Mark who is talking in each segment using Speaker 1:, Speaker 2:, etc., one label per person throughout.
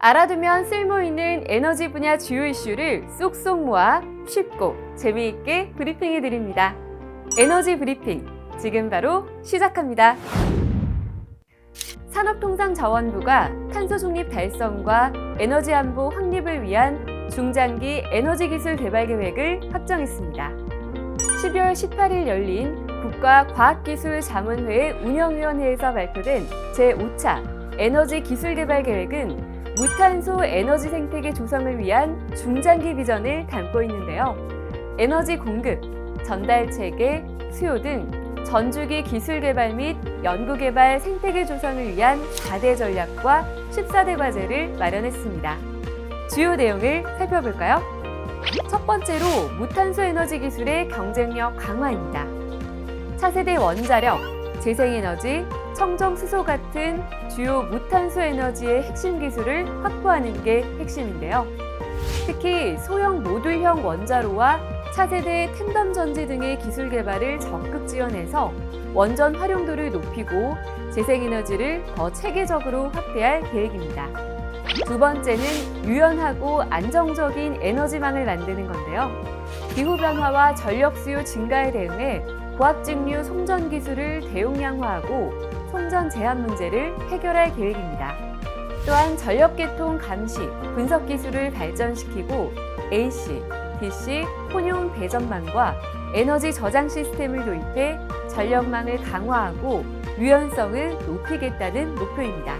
Speaker 1: 알아두면 쓸모있는 에너지 분야 주요 이슈를 쏙쏙 모아 쉽고 재미있게 브리핑해 드립니다. 에너지 브리핑, 지금 바로 시작합니다. 산업통상자원부가 탄소 중립 달성과 에너지 안보 확립을 위한 중장기 에너지 기술 개발 계획을 확정했습니다. 12월 18일 열린 국가과학기술자문회의 운영위원회에서 발표된 제5차 에너지 기술 개발 계획은 무탄소 에너지 생태계 조성을 위한 중장기 비전을 담고 있는데요. 에너지 공급, 전달 체계, 수요 등 전주기 기술 개발 및 연구 개발 생태계 조성을 위한 4대 전략과 14대 과제를 마련했습니다. 주요 내용을 살펴볼까요? 첫 번째로 무탄소 에너지 기술의 경쟁력 강화입니다. 차세대 원자력, 재생에너지, 청정수소 같은 주요 무탄소 에너지의 핵심 기술을 확보하는 게 핵심인데요. 특히 소형 모듈형 원자로와 차세대 탠덤 전지 등의 기술 개발을 적극 지원해서 원전 활용도를 높이고 재생에너지를 더 체계적으로 확대할 계획입니다. 두 번째는 유연하고 안정적인 에너지망을 만드는 건데요. 기후변화와 전력 수요 증가에 대응해 고압직류 송전 기술을 대용량화하고 송전 제한 문제를 해결할 계획입니다. 또한 전력계통 감시, 분석 기술을 발전시키고 AC, DC, 혼용 배전망과 에너지 저장 시스템을 도입해 전력망을 강화하고 유연성을 높이겠다는 목표입니다.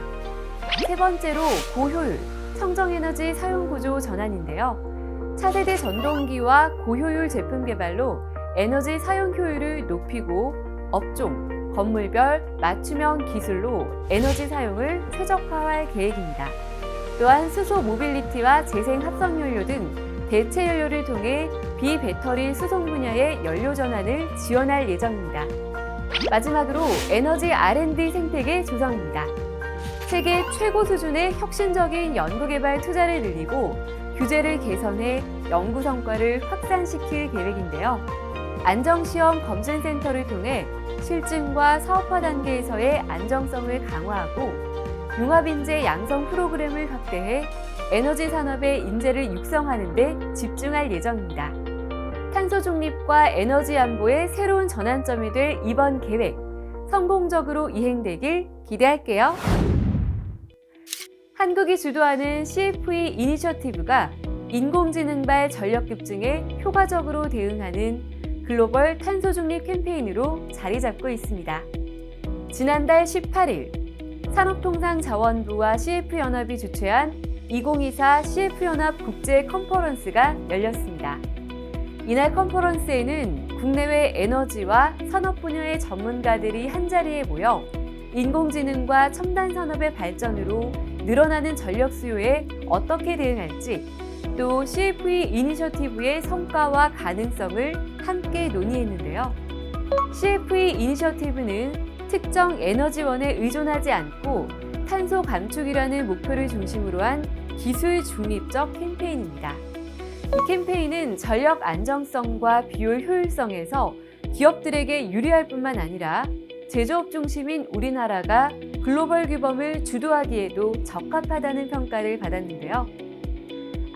Speaker 1: 세 번째로 고효율, 청정에너지 사용구조 전환인데요. 차세대 전동기와 고효율 제품 개발로 에너지 사용 효율을 높이고 업종, 건물별 맞춤형 기술로 에너지 사용을 최적화할 계획입니다. 또한 수소 모빌리티와 재생 합성연료 등 대체 연료를 통해 비배터리 수송 분야의 연료 전환을 지원할 예정입니다. 마지막으로 에너지 R&D 생태계 조성입니다. 세계 최고 수준의 혁신적인 연구개발 투자를 늘리고 규제를 개선해 연구 성과를 확산시킬 계획인데요. 안정시험 검증센터를 통해 실증과 사업화 단계에서의 안정성을 강화하고 융합인재 양성 프로그램을 확대해 에너지 산업의 인재를 육성하는 데 집중할 예정입니다. 탄소 중립과 에너지 안보의 새로운 전환점이 될 이번 계획, 성공적으로 이행되길 기대할게요. 한국이 주도하는 CFE 이니셔티브가 인공지능발 전력 급증에 효과적으로 대응하는 글로벌 탄소 중립 캠페인으로 자리 잡고 있습니다. 지난달 18일 산업통상자원부와 CF연합이 주최한 2024 CF연합 국제 컨퍼런스가 열렸습니다. 이날 컨퍼런스에는 국내외 에너지와 산업 분야의 전문가들이 한자리에 모여 인공지능과 첨단 산업의 발전으로 늘어나는 전력 수요에 어떻게 대응할지, 또 CFE 이니셔티브의 성과와 가능성을 함께 논의했는데요. CFE 이니셔티브는 특정 에너지원에 의존하지 않고 탄소 감축이라는 목표를 중심으로 한 기술 중립적 캠페인입니다. 이 캠페인은 전력 안정성과 비효율 효율성에서 기업들에게 유리할 뿐만 아니라 제조업 중심인 우리나라가 글로벌 규범을 주도하기에도 적합하다는 평가를 받았는데요.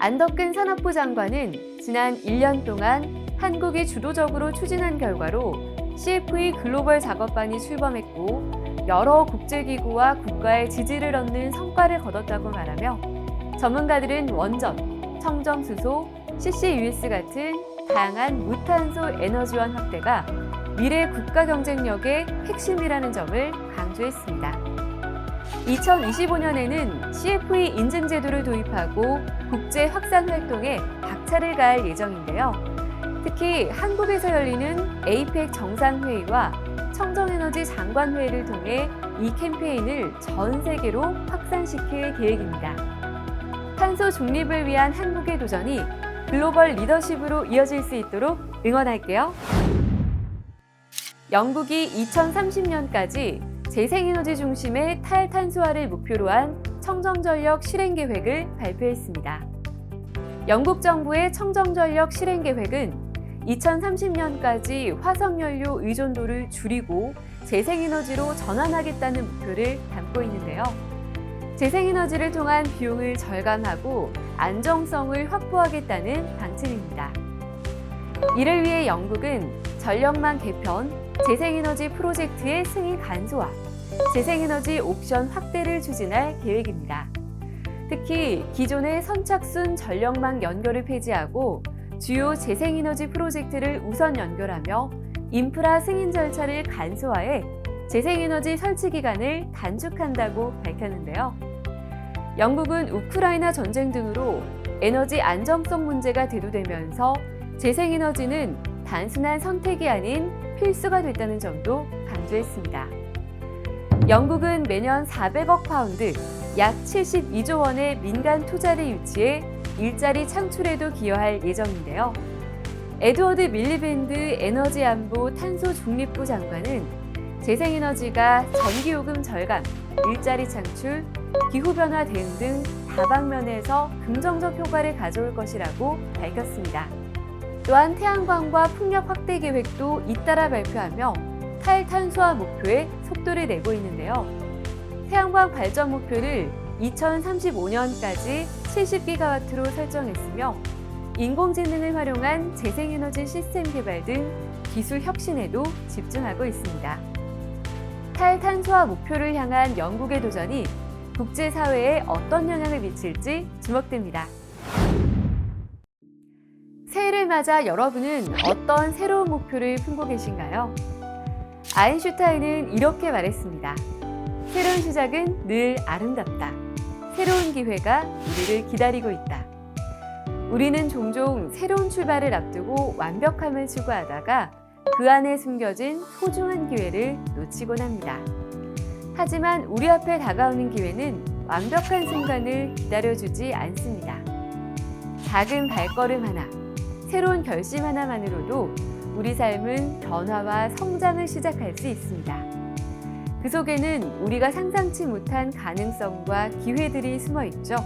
Speaker 1: 안덕근 산업부 장관은 지난 1년 동안 한국이 주도적으로 추진한 결과로 CFE 글로벌 작업반이 출범했고 여러 국제기구와 국가의 지지를 얻는 성과를 거뒀다고 말하며 전문가들은 원전, 청정수소, CCUS 같은 다양한 무탄소 에너지원 확대가 미래 국가 경쟁력의 핵심이라는 점을 강조했습니다. 2025년에는 CFE 인증 제도를 도입하고 국제 확산 활동에 박차를 가할 예정인데요. 특히 한국에서 열리는 에이펙 정상회의와 청정에너지 장관회의를 통해 이 캠페인을 전 세계로 확산시킬 계획입니다. 탄소 중립을 위한 한국의 도전이 글로벌 리더십으로 이어질 수 있도록 응원할게요. 영국이 2030년까지 재생에너지 중심의 탈탄소화를 목표로 한 청정전력 실행계획을 발표했습니다. 영국 정부의 청정전력 실행계획은 2030년까지 화석연료 의존도를 줄이고 재생에너지로 전환하겠다는 목표를 담고 있는데요. 재생에너지를 통한 비용을 절감하고 안정성을 확보하겠다는 방침입니다. 이를 위해 영국은 전력망 개편, 재생에너지 프로젝트의 승인 간소화, 재생에너지 옵션 확대를 추진할 계획입니다. 특히 기존의 선착순 전력망 연결을 폐지하고 주요 재생에너지 프로젝트를 우선 연결하며 인프라 승인 절차를 간소화해 재생에너지 설치 기간을 단축한다고 밝혔는데요. 영국은 우크라이나 전쟁 등으로 에너지 안정성 문제가 대두되면서 재생에너지는 단순한 선택이 아닌 필수가 됐다는 점도 강조했습니다. 영국은 매년 400억 파운드, 약 72조 원의 민간 투자를 유치해 일자리 창출에도 기여할 예정인데요. 에드워드 밀리밴드 에너지안보 탄소중립부 장관은 재생에너지가 전기요금 절감, 일자리 창출, 기후변화 대응 등 다방면에서 긍정적 효과를 가져올 것이라고 밝혔습니다. 또한 태양광과 풍력 확대 계획도 잇따라 발표하며 탈탄소화 목표에 속도를 내고 있는데요. 태양광 발전 목표를 2035년까지 70기가와트로 설정했으며 인공지능을 활용한 재생에너지 시스템 개발 등 기술 혁신에도 집중하고 있습니다. 탈탄소화 목표를 향한 영국의 도전이 국제사회에 어떤 영향을 미칠지 주목됩니다. 새해를 맞아 여러분은 어떤 새로운 목표를 품고 계신가요? 아인슈타인은 이렇게 말했습니다. 새로운 시작은 늘 아름답다. 새로운 기회가 우리를 기다리고 있다. 우리는 종종 새로운 출발을 앞두고 완벽함을 추구하다가 그 안에 숨겨진 소중한 기회를 놓치곤 합니다. 하지만 우리 앞에 다가오는 기회는 완벽한 순간을 기다려주지 않습니다. 작은 발걸음 하나, 새로운 결심 하나만으로도 우리 삶은 변화와 성장을 시작할 수 있습니다. 그 속에는 우리가 상상치 못한 가능성과 기회들이 숨어 있죠.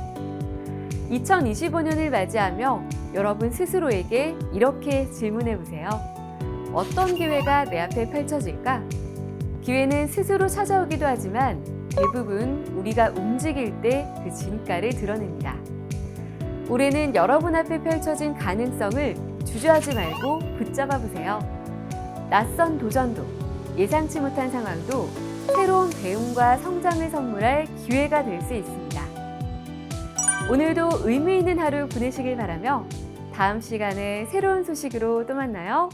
Speaker 1: 2025년을 맞이하며 여러분 스스로에게 이렇게 질문해 보세요. 어떤 기회가 내 앞에 펼쳐질까? 기회는 스스로 찾아오기도 하지만 대부분 우리가 움직일 때 그 진가를 드러냅니다. 올해는 여러분 앞에 펼쳐진 가능성을 주저하지 말고 붙잡아 보세요. 낯선 도전도, 예상치 못한 상황도 새로운 배움과 성장을 선물할 기회가 될 수 있습니다. 오늘도 의미 있는 하루 보내시길 바라며 다음 시간에 새로운 소식으로 또 만나요.